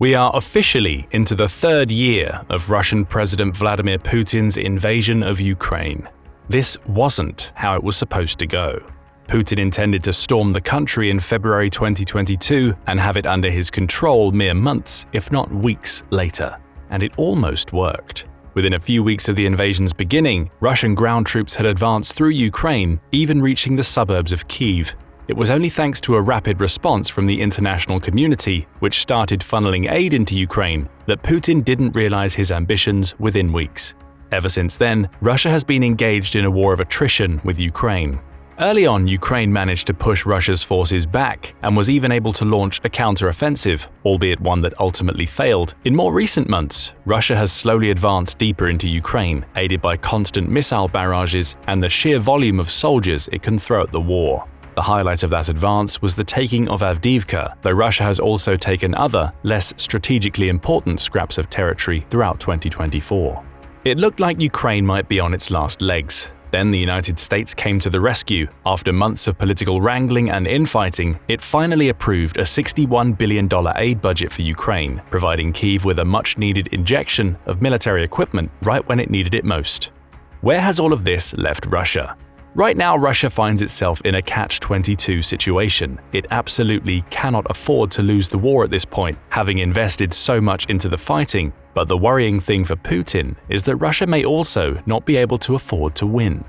We are officially into the third year of Russian President Vladimir Putin's invasion of Ukraine. This wasn't how it was supposed to go. Putin intended to storm the country in February 2022 and have it under his control mere months, if not weeks, later. And it almost worked. Within a few weeks of the invasion's beginning, Russian ground troops had advanced through Ukraine, even reaching the suburbs of Kyiv. It was only thanks to a rapid response from the international community, which started funneling aid into Ukraine, that Putin didn't realize his ambitions within weeks. Ever since then, Russia has been engaged in a war of attrition with Ukraine. Early on, Ukraine managed to push Russia's forces back and was even able to launch a counter-offensive, albeit one that ultimately failed. In more recent months, Russia has slowly advanced deeper into Ukraine, aided by constant missile barrages and the sheer volume of soldiers it can throw at the war. The highlight of that advance was the taking of Avdiivka, though Russia has also taken other, less strategically important scraps of territory throughout 2024. It looked like Ukraine might be on its last legs. Then the United States came to the rescue. After months of political wrangling and infighting, it finally approved a $61 billion aid budget for Ukraine, providing Kyiv with a much-needed injection of military equipment right when it needed it most. Where has all of this left Russia? Right now, Russia finds itself in a catch-22 situation. It absolutely cannot afford to lose the war at this point, having invested so much into the fighting. But the worrying thing for Putin is that Russia may also not be able to afford to win.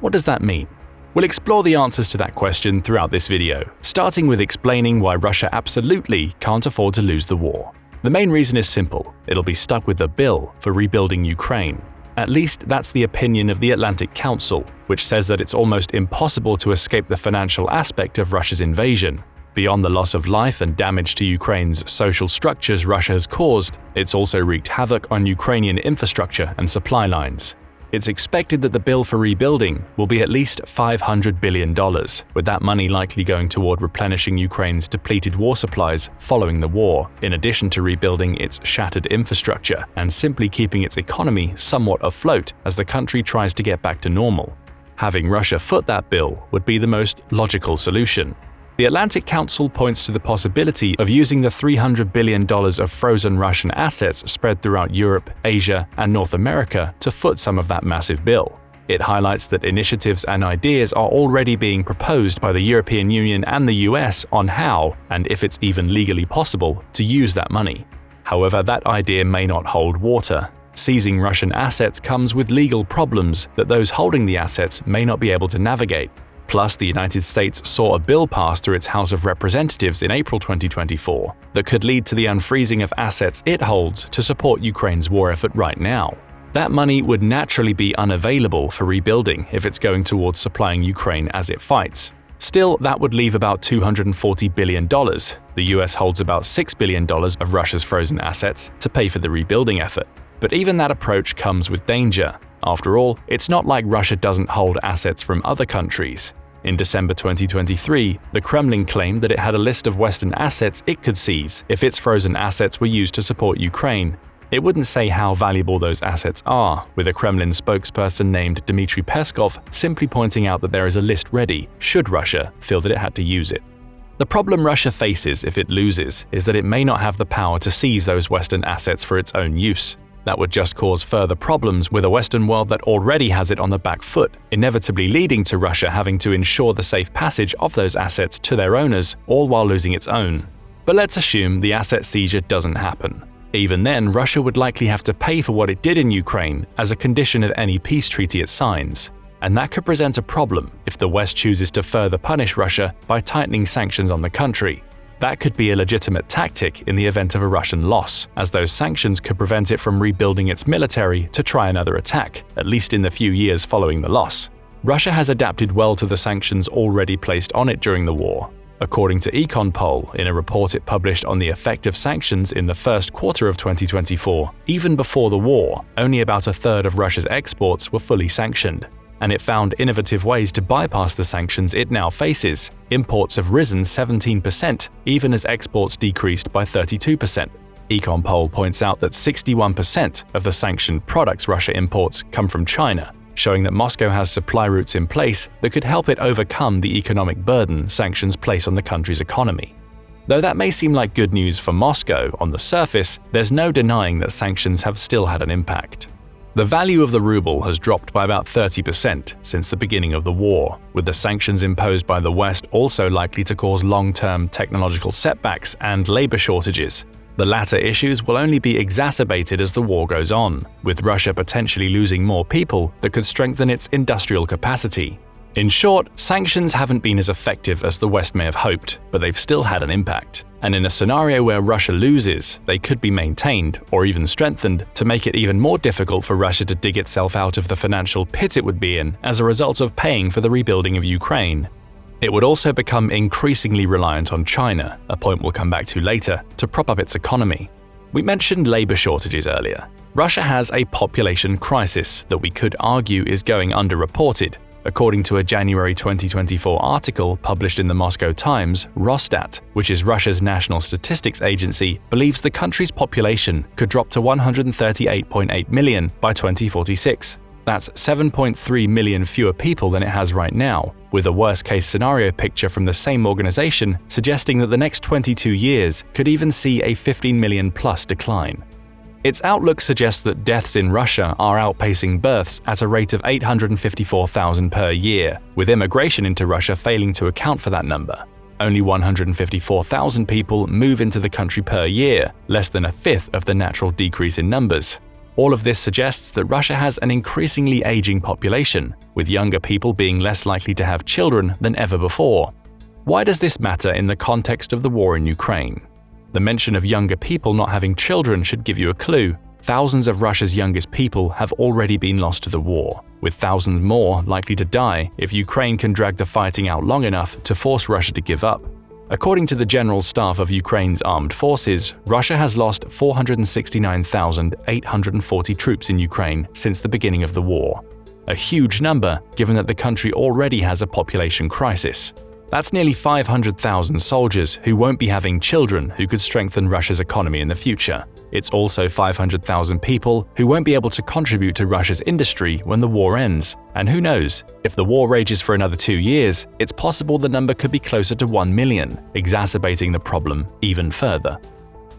What does that mean? We'll explore the answers to that question throughout this video, starting with explaining why Russia absolutely can't afford to lose the war. The main reason is simple: it'll be stuck with the bill for rebuilding Ukraine. At least that's the opinion of the Atlantic Council, which says that it's almost impossible to escape the financial aspect of Russia's invasion. Beyond the loss of life and damage to Ukraine's social structures Russia has caused, it's also wreaked havoc on Ukrainian infrastructure and supply lines. It's expected that the bill for rebuilding will be at least $500 billion, with that money likely going toward replenishing Ukraine's depleted war supplies following the war, in addition to rebuilding its shattered infrastructure and simply keeping its economy somewhat afloat as the country tries to get back to normal. Having Russia foot that bill would be the most logical solution. The Atlantic Council points to the possibility of using the $300 billion of frozen Russian assets spread throughout Europe, Asia, and North America to foot some of that massive bill. It highlights that initiatives and ideas are already being proposed by the European Union and the US on how, and if it's even legally possible, to use that money. However, that idea may not hold water. Seizing Russian assets comes with legal problems that those holding the assets may not be able to navigate. Plus, the United States saw a bill pass through its House of Representatives in April 2024 that could lead to the unfreezing of assets it holds to support Ukraine's war effort right now. That money would naturally be unavailable for rebuilding if it's going towards supplying Ukraine as it fights. Still, that would leave about $240 billion. The US holds about $6 billion of Russia's frozen assets to pay for the rebuilding effort. But even that approach comes with danger. After all, it's not like Russia doesn't hold assets from other countries. In December 2023, the Kremlin claimed that it had a list of Western assets it could seize if its frozen assets were used to support Ukraine. It wouldn't say how valuable those assets are, with a Kremlin spokesperson named Dmitry Peskov simply pointing out that there is a list ready should Russia feel that it had to use it. The problem Russia faces if it loses is that it may not have the power to seize those Western assets for its own use. That would just cause further problems with a Western world that already has it on the back foot, inevitably leading to Russia having to ensure the safe passage of those assets to their owners, all while losing its own. But let's assume the asset seizure doesn't happen. Even then, Russia would likely have to pay for what it did in Ukraine as a condition of any peace treaty it signs. And that could present a problem if the West chooses to further punish Russia by tightening sanctions on the country. That could be a legitimate tactic in the event of a Russian loss, as those sanctions could prevent it from rebuilding its military to try another attack, at least in the few years following the loss. Russia has adapted well to the sanctions already placed on it during the war. According to EconPoll, in a report it published on the effect of sanctions in the first quarter of 2024, even before the war, only about a third of Russia's exports were fully sanctioned. And it found innovative ways to bypass the sanctions it now faces. Imports have risen 17%, even as exports decreased by 32%. EconPoll points out that 61% of the sanctioned products Russia imports come from China, showing that Moscow has supply routes in place that could help it overcome the economic burden sanctions place on the country's economy. Though that may seem like good news for Moscow on the surface, there's no denying that sanctions have still had an impact. The value of the ruble has dropped by about 30% since the beginning of the war, with the sanctions imposed by the West also likely to cause long-term technological setbacks and labor shortages. The latter issues will only be exacerbated as the war goes on, with Russia potentially losing more people that could strengthen its industrial capacity. In short, sanctions haven't been as effective as the West may have hoped, but they've still had an impact. And in a scenario where Russia loses, they could be maintained, or even strengthened, to make it even more difficult for Russia to dig itself out of the financial pit it would be in as a result of paying for the rebuilding of Ukraine. It would also become increasingly reliant on China, a point we'll come back to later, to prop up its economy. We mentioned labor shortages earlier. Russia has a population crisis that we could argue is going underreported. According to a January 2024 article published in the Moscow Times, Rosstat, which is Russia's national statistics agency, believes the country's population could drop to 138.8 million by 2046. That's 7.3 million fewer people than it has right now, with a worst-case scenario picture from the same organization suggesting that the next 22 years could even see a 15 million-plus decline. Its outlook suggests that deaths in Russia are outpacing births at a rate of 854,000 per year, with immigration into Russia failing to account for that number. Only 154,000 people move into the country per year, less than a fifth of the natural decrease in numbers. All of this suggests that Russia has an increasingly aging population, with younger people being less likely to have children than ever before. Why does this matter in the context of the war in Ukraine? The mention of younger people not having children should give you a clue. Thousands of Russia's youngest people have already been lost to the war, with thousands more likely to die if Ukraine can drag the fighting out long enough to force Russia to give up. According to the General Staff of Ukraine's armed forces, Russia has lost 469,840 troops in Ukraine since the beginning of the war. A huge number, given that the country already has a population crisis. That's nearly 500,000 soldiers who won't be having children who could strengthen Russia's economy in the future. It's also 500,000 people who won't be able to contribute to Russia's industry when the war ends. And who knows, if the war rages for another 2 years, it's possible the number could be closer to 1 million, exacerbating the problem even further.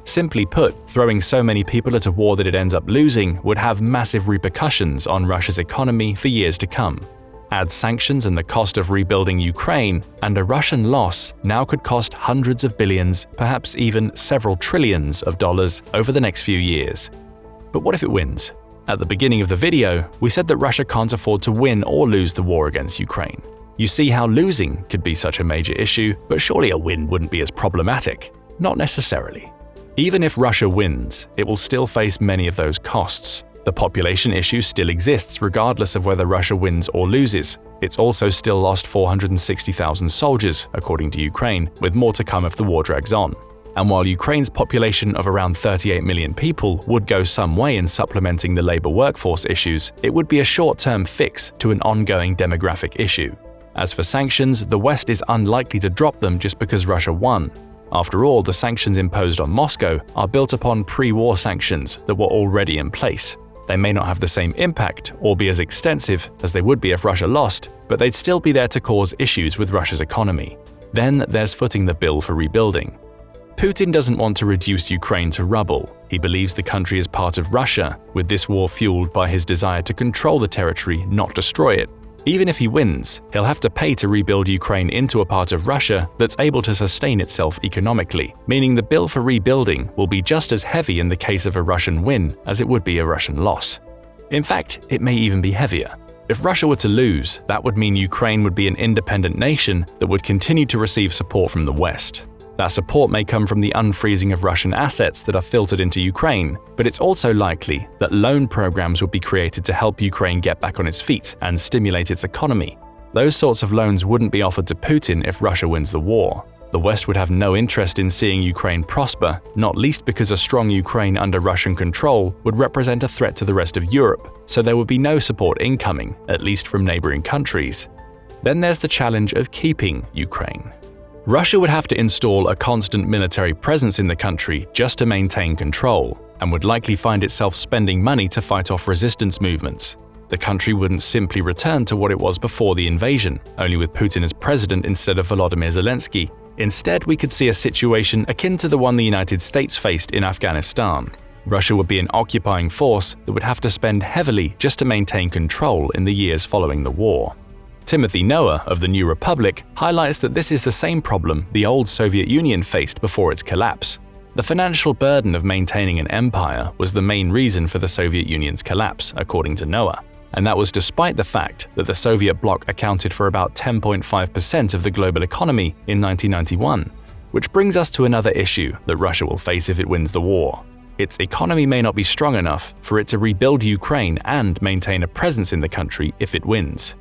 Simply put, throwing so many people at a war that it ends up losing would have massive repercussions on Russia's economy for years to come. Add sanctions and the cost of rebuilding Ukraine, and a Russian loss now could cost hundreds of billions, perhaps even several trillions of dollars over the next few years. But what if it wins? At the beginning of the video, we said that Russia can't afford to win or lose the war against Ukraine. You see how losing could be such a major issue, but surely a win wouldn't be as problematic. Not necessarily. Even if Russia wins, it will still face many of those costs. The population issue still exists regardless of whether Russia wins or loses. It's also still lost 460,000 soldiers, according to Ukraine, with more to come if the war drags on. And while Ukraine's population of around 38 million people would go some way in supplementing the labor workforce issues, it would be a short-term fix to an ongoing demographic issue. As for sanctions, the West is unlikely to drop them just because Russia won. After all, the sanctions imposed on Moscow are built upon pre-war sanctions that were already in place. They may not have the same impact or be as extensive as they would be if Russia lost, but they'd still be there to cause issues with Russia's economy. Then there's footing the bill for rebuilding. Putin doesn't want to reduce Ukraine to rubble. He believes the country is part of Russia, with this war fueled by his desire to control the territory, not destroy it. Even if he wins, he'll have to pay to rebuild Ukraine into a part of Russia that's able to sustain itself economically, meaning the bill for rebuilding will be just as heavy in the case of a Russian win as it would be a Russian loss. In fact, it may even be heavier. If Russia were to lose, that would mean Ukraine would be an independent nation that would continue to receive support from the West. That support may come from the unfreezing of Russian assets that are filtered into Ukraine, but it's also likely that loan programs would be created to help Ukraine get back on its feet and stimulate its economy. Those sorts of loans wouldn't be offered to Putin if Russia wins the war. The West would have no interest in seeing Ukraine prosper, not least because a strong Ukraine under Russian control would represent a threat to the rest of Europe, so there would be no support incoming, at least from neighboring countries. Then there's the challenge of keeping Ukraine. Russia would have to install a constant military presence in the country just to maintain control, and would likely find itself spending money to fight off resistance movements. The country wouldn't simply return to what it was before the invasion, only with Putin as president instead of Volodymyr Zelensky. Instead, we could see a situation akin to the one the United States faced in Afghanistan. Russia would be an occupying force that would have to spend heavily just to maintain control in the years following the war. Timothy Noah of the New Republic highlights that this is the same problem the old Soviet Union faced before its collapse. The financial burden of maintaining an empire was the main reason for the Soviet Union's collapse, according to Noah. And that was despite the fact that the Soviet bloc accounted for about 10.5% of the global economy in 1991. Which brings us to another issue that Russia will face if it wins the war. Its economy may not be strong enough for it to rebuild Ukraine and maintain a presence in the country if it wins.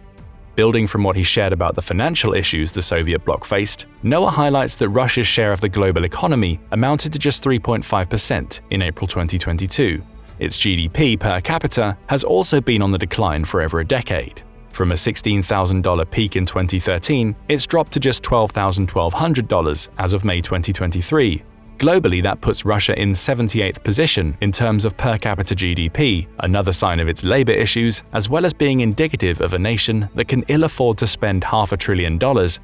Building from what he shared about the financial issues the Soviet bloc faced, Noah highlights that Russia's share of the global economy amounted to just 3.5% in April 2022. Its GDP per capita has also been on the decline for over a decade. From a $16,000 peak in 2013, it's dropped to just $12,100 as of May 2023. Globally, that puts Russia in 78th position in terms of per capita GDP, another sign of its labor issues, as well as being indicative of a nation that can ill afford to spend $500 billion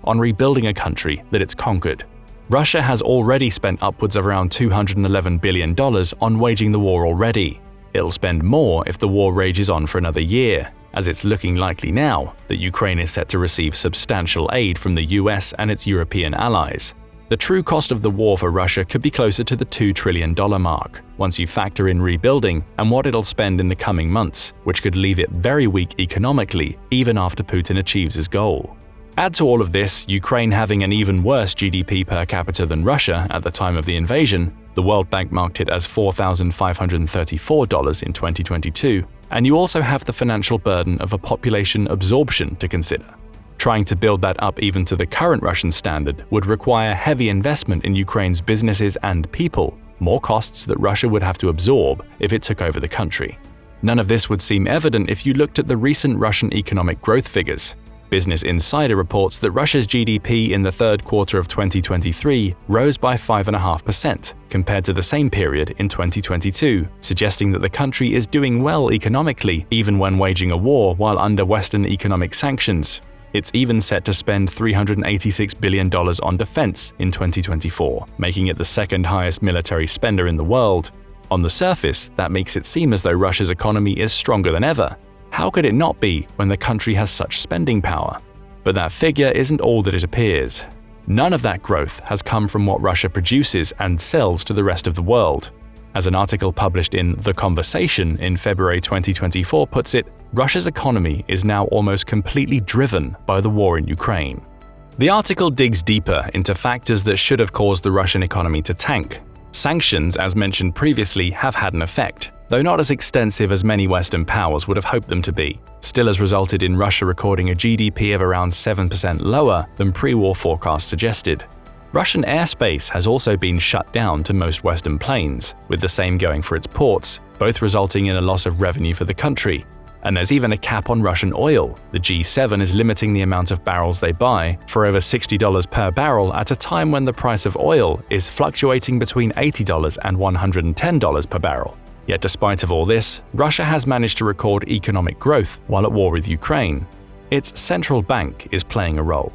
on rebuilding a country that it's conquered. Russia has already spent upwards of around $211 billion on waging the war already. It'll spend more if the war rages on for another year, as it's looking likely now that Ukraine is set to receive substantial aid from the US and its European allies. The true cost of the war for Russia could be closer to the $2 trillion mark, once you factor in rebuilding and what it'll spend in the coming months, which could leave it very weak economically even after Putin achieves his goal. Add to all of this, Ukraine having an even worse GDP per capita than Russia at the time of the invasion, the World Bank marked it as $4,534 in 2022, and you also have the financial burden of a population absorption to consider. Trying to build that up even to the current Russian standard would require heavy investment in Ukraine's businesses and people, more costs that Russia would have to absorb if it took over the country. None of this would seem evident if you looked at the recent Russian economic growth figures. Business Insider reports that Russia's GDP in the third quarter of 2023 rose by 5.5% compared to the same period in 2022, suggesting that the country is doing well economically even when waging a war while under Western economic sanctions. It's even set to spend $386 billion on defense in 2024, making it the second highest military spender in the world. On the surface, that makes it seem as though Russia's economy is stronger than ever. How could it not be when the country has such spending power? But that figure isn't all that it appears. None of that growth has come from what Russia produces and sells to the rest of the world. As an article published in The Conversation in February 2024 puts it, Russia's economy is now almost completely driven by the war in Ukraine. The article digs deeper into factors that should have caused the Russian economy to tank. Sanctions, as mentioned previously, have had an effect, though not as extensive as many Western powers would have hoped them to be. Still has resulted in Russia recording a GDP of around 7% lower than pre-war forecasts suggested. Russian airspace has also been shut down to most Western planes, with the same going for its ports, both resulting in a loss of revenue for the country. And there's even a cap on Russian oil. The G7 is limiting the amount of barrels they buy for over $60 per barrel at a time when the price of oil is fluctuating between $80 and $110 per barrel. Yet despite of all this, Russia has managed to record economic growth while at war with Ukraine. Its central bank is playing a role.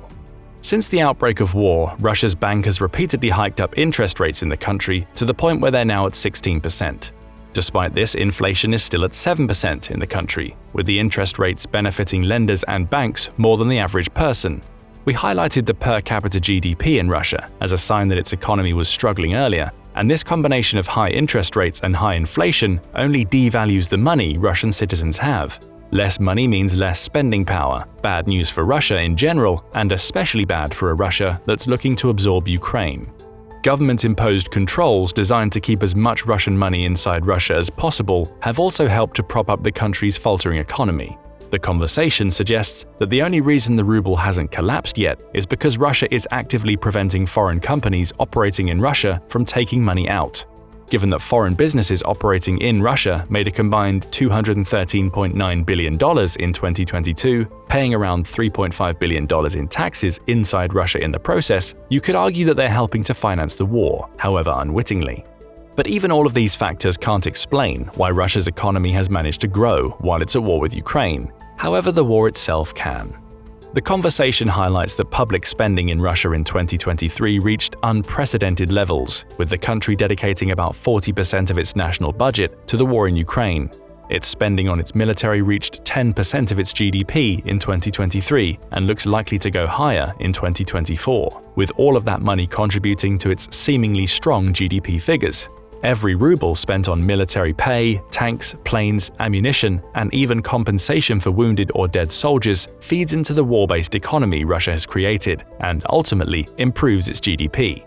Since the outbreak of war, Russia's bank has repeatedly hiked up interest rates in the country to the point where they're now at 16%. Despite this, inflation is still at 7% in the country, with the interest rates benefiting lenders and banks more than the average person. We highlighted the per capita GDP in Russia as a sign that its economy was struggling earlier, and this combination of high interest rates and high inflation only devalues the money Russian citizens have. Less money means less spending power, bad news for Russia in general, and especially bad for a Russia that's looking to absorb Ukraine. Government-imposed controls designed to keep as much Russian money inside Russia as possible have also helped to prop up the country's faltering economy. The Conversation suggests that the only reason the ruble hasn't collapsed yet is because Russia is actively preventing foreign companies operating in Russia from taking money out. Given that foreign businesses operating in Russia made a combined $213.9 billion in 2022, paying around $3.5 billion in taxes inside Russia in the process, you could argue that they're helping to finance the war, however unwittingly. But even all of these factors can't explain why Russia's economy has managed to grow while it's at war with Ukraine. However, the war itself can. The conversation highlights that public spending in Russia in 2023 reached unprecedented levels, with the country dedicating about 40% of its national budget to the war in Ukraine. Its spending on its military reached 10% of its GDP in 2023 and looks likely to go higher in 2024, with all of that money contributing to its seemingly strong GDP figures. Every ruble spent on military pay, tanks, planes, ammunition, and even compensation for wounded or dead soldiers feeds into the war-based economy Russia has created and ultimately improves its GDP.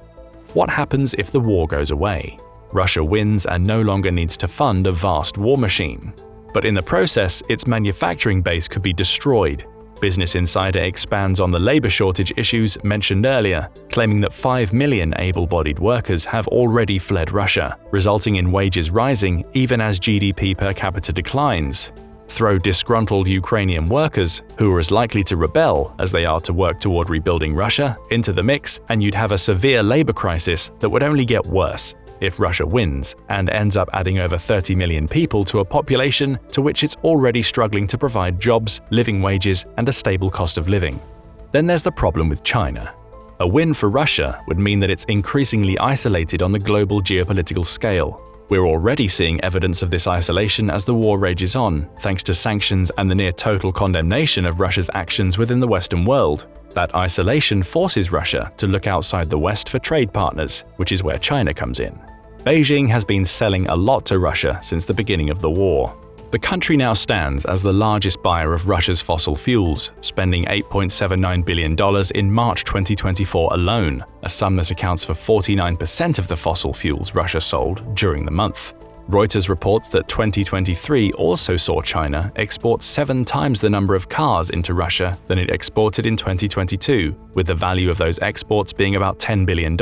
What happens if the war goes away? Russia wins and no longer needs to fund a vast war machine. But in the process, its manufacturing base could be destroyed. Business Insider expands on the labor shortage issues mentioned earlier, claiming that 5 million able-bodied workers have already fled Russia, resulting in wages rising even as GDP per capita declines. Throw disgruntled Ukrainian workers, who are as likely to rebel as they are to work toward rebuilding Russia, into the mix, and you'd have a severe labor crisis that would only get worse if Russia wins and ends up adding over 30 million people to a population to which it's already struggling to provide jobs, living wages, and a stable cost of living. Then there's the problem with China. A win for Russia would mean that it's increasingly isolated on the global geopolitical scale. We're already seeing evidence of this isolation as the war rages on, thanks to sanctions and the near-total condemnation of Russia's actions within the Western world. That isolation forces Russia to look outside the West for trade partners, which is where China comes in. Beijing has been selling a lot to Russia since the beginning of the war. The country now stands as the largest buyer of Russia's fossil fuels, spending $8.79 billion in March 2024 alone, a sum that accounts for 49% of the fossil fuels Russia sold during the month. Reuters reports that 2023 also saw China export 7 times the number of cars into Russia than it exported in 2022, with the value of those exports being about $10 billion.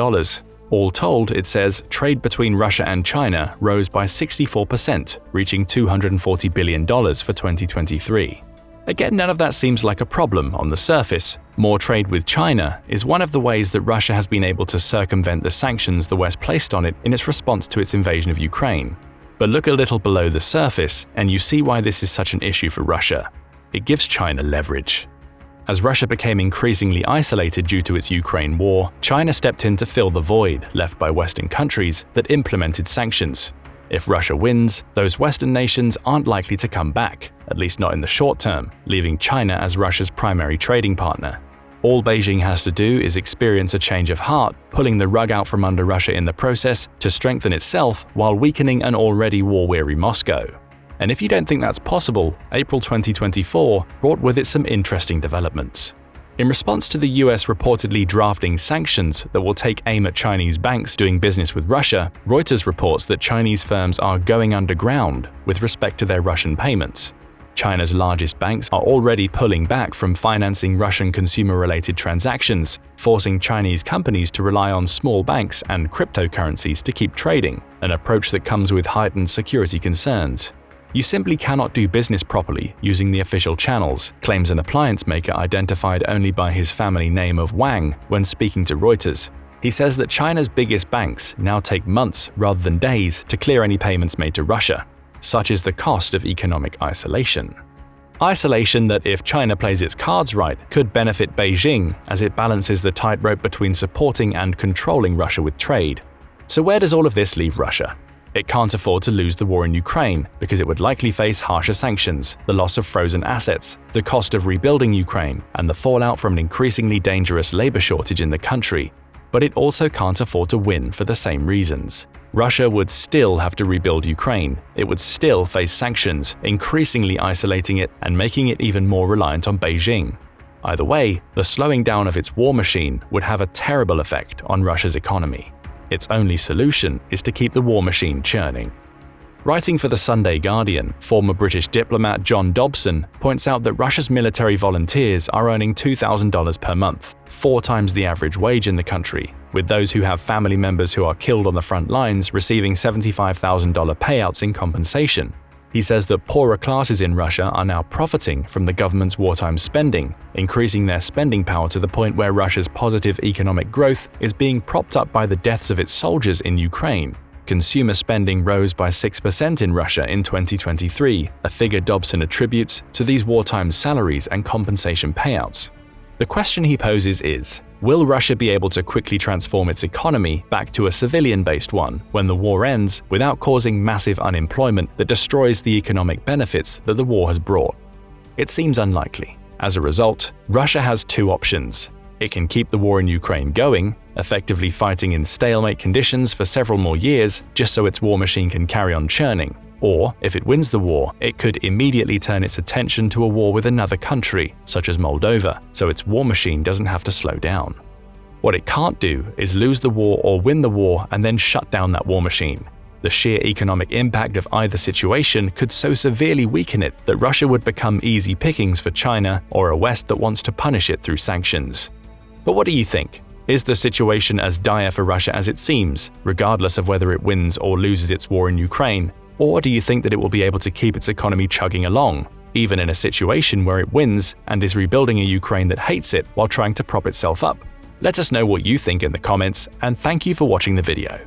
All told, it says, trade between Russia and China rose by 64%, reaching $240 billion for 2023. Again, none of that seems like a problem on the surface. More trade with China is one of the ways that Russia has been able to circumvent the sanctions the West placed on it in its response to its invasion of Ukraine. But look a little below the surface, and you see why this is such an issue for Russia. It gives China leverage. As Russia became increasingly isolated due to its Ukraine war, China stepped in to fill the void left by Western countries that implemented sanctions. If Russia wins, those Western nations aren't likely to come back, at least not in the short term, leaving China as Russia's primary trading partner. All Beijing has to do is experience a change of heart, pulling the rug out from under Russia in the process to strengthen itself while weakening an already war-weary Moscow. And if you don't think that's possible, April 2024 brought with it some interesting developments. In response to the US reportedly drafting sanctions that will take aim at Chinese banks doing business with Russia, Reuters reports that Chinese firms are going underground with respect to their Russian payments. China's largest banks are already pulling back from financing Russian consumer-related transactions, forcing Chinese companies to rely on small banks and cryptocurrencies to keep trading, an approach that comes with heightened security concerns. You simply cannot do business properly using the official channels, claims an appliance maker identified only by his family name of Wang when speaking to Reuters. He says that China's biggest banks now take months rather than days to clear any payments made to Russia. Such is the cost of economic isolation. Isolation that, if China plays its cards right, could benefit Beijing as it balances the tightrope between supporting and controlling Russia with trade. So where does all of this leave Russia? It can't afford to lose the war in Ukraine because it would likely face harsher sanctions, the loss of frozen assets, the cost of rebuilding Ukraine, and the fallout from an increasingly dangerous labor shortage in the country. But it also can't afford to win for the same reasons. Russia would still have to rebuild Ukraine. It would still face sanctions, increasingly isolating it and making it even more reliant on Beijing. Either way, the slowing down of its war machine would have a terrible effect on Russia's economy. Its only solution is to keep the war machine churning. Writing for the Sunday Guardian, former British diplomat John Dobson points out that Russia's military volunteers are earning $2,000 per month, 4 times the average wage in the country, with those who have family members who are killed on the front lines receiving $75,000 payouts in compensation. He says that poorer classes in Russia are now profiting from the government's wartime spending, increasing their spending power to the point where Russia's positive economic growth is being propped up by the deaths of its soldiers in Ukraine. Consumer spending rose by 6% in Russia in 2023, a figure Dobson attributes to these wartime salaries and compensation payouts. The question he poses is, will Russia be able to quickly transform its economy back to a civilian-based one when the war ends without causing massive unemployment that destroys the economic benefits that the war has brought? It seems unlikely. As a result, Russia has two options. It can keep the war in Ukraine going, effectively fighting in stalemate conditions for several more years just so its war machine can carry on churning. Or, if it wins the war, it could immediately turn its attention to a war with another country, such as Moldova, so its war machine doesn't have to slow down. What it can't do is lose the war or win the war and then shut down that war machine. The sheer economic impact of either situation could so severely weaken it that Russia would become easy pickings for China or a West that wants to punish it through sanctions. But what do you think? Is the situation as dire for Russia as it seems, regardless of whether it wins or loses its war in Ukraine? Or do you think that it will be able to keep its economy chugging along, even in a situation where it wins and is rebuilding a Ukraine that hates it while trying to prop itself up? Let us know what you think in the comments, and thank you for watching the video.